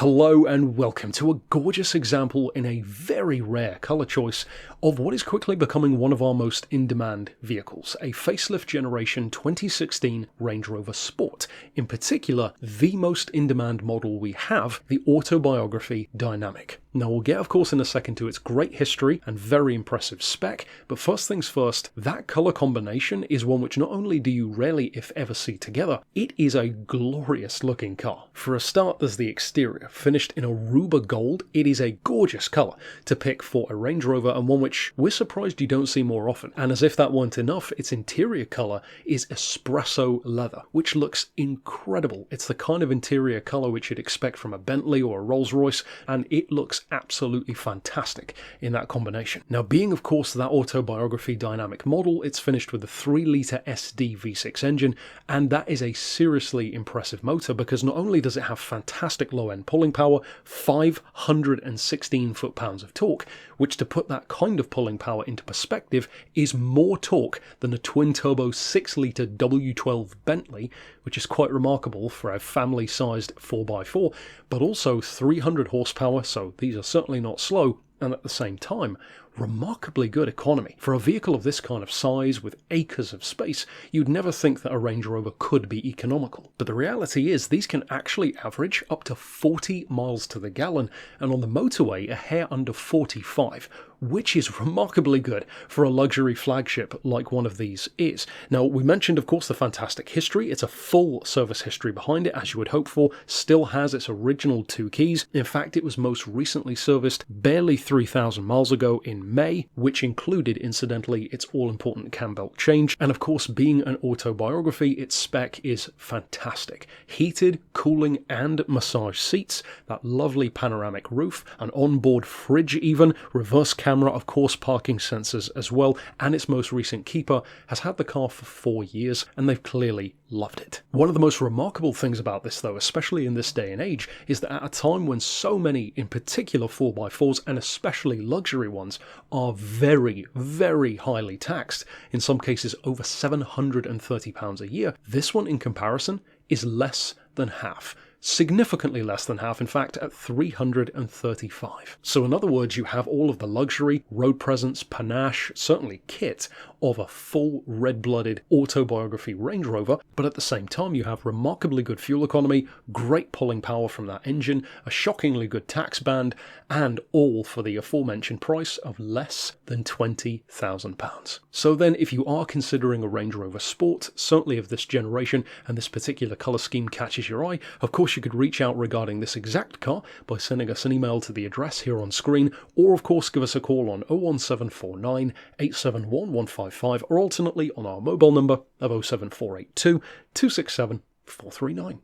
Hello and welcome to a gorgeous example in a very rare colour choice of what is quickly becoming one of our most in-demand vehicles, a facelift generation 2016 Range Rover Sport. In particular, the most in-demand model we have, the Autobiography Dynamic. Now we'll get of course in a second to its great history and very impressive spec, but first things first, that colour combination is one which not only do you rarely if ever see together, it is a glorious looking car. For a start, there's the exterior. Finished in a Rover gold, it is a gorgeous colour to pick for a Range Rover and one which we're surprised you don't see more often. And as if that weren't enough, its interior colour is espresso leather, which looks incredible. It's the kind of interior colour which you'd expect from a Bentley or a Rolls-Royce, and it looks absolutely fantastic in that combination. Now, being of course that Autobiography Dynamic model, it's finished with a 3-litre SD V6 engine, and that is a seriously impressive motor because not only does it have fantastic low-end pulling power, 516 foot-pounds of torque, which to put that kind of pulling power into perspective is more torque than a twin-turbo 6-litre W12 Bentley, which is quite remarkable for a family-sized 4x4, but also 300 horsepower, so these are certainly not slow, and at the same time, remarkably good economy. For a vehicle of this kind of size with acres of space, you'd never think that a Range Rover could be economical. But the reality is these can actually average up to 40 miles to the gallon, and on the motorway a hair under 45, which is remarkably good for a luxury flagship like one of these is. Now, we mentioned of course the fantastic history. It's a full service history behind it, as you would hope for, still has its original 2 keys. In fact, it was most recently serviced barely 3,000 miles ago in May, which included, incidentally, its all-important cam belt change. And of course, being an Autobiography, its spec is fantastic. Heated, cooling and massage seats, that lovely panoramic roof, an onboard fridge even, reverse camera, of course parking sensors as well, and its most recent keeper has had the car for 4 years and they've clearly loved it. One of the most remarkable things about this though, especially in this day and age, is that at a time when so many, in particular 4x4s and especially luxury ones, are very, very highly taxed, in some cases over £730 a year, this one in comparison is less than half. Significantly less than half, in fact, at $335. So in other words, you have all of the luxury, road presence, panache, certainly kit of a full red-blooded Autobiography Range Rover, but at the same time you have remarkably good fuel economy, great pulling power from that engine, a shockingly good tax band, and all for the aforementioned price of less than £20,000. So then, if you are considering a Range Rover Sport, certainly of this generation, and this particular colour scheme catches your eye, of course you could reach out regarding this exact car by sending us an email to the address here on screen, or of course give us a call on 01749 871 155, or alternately on our mobile number of 07482 267 439.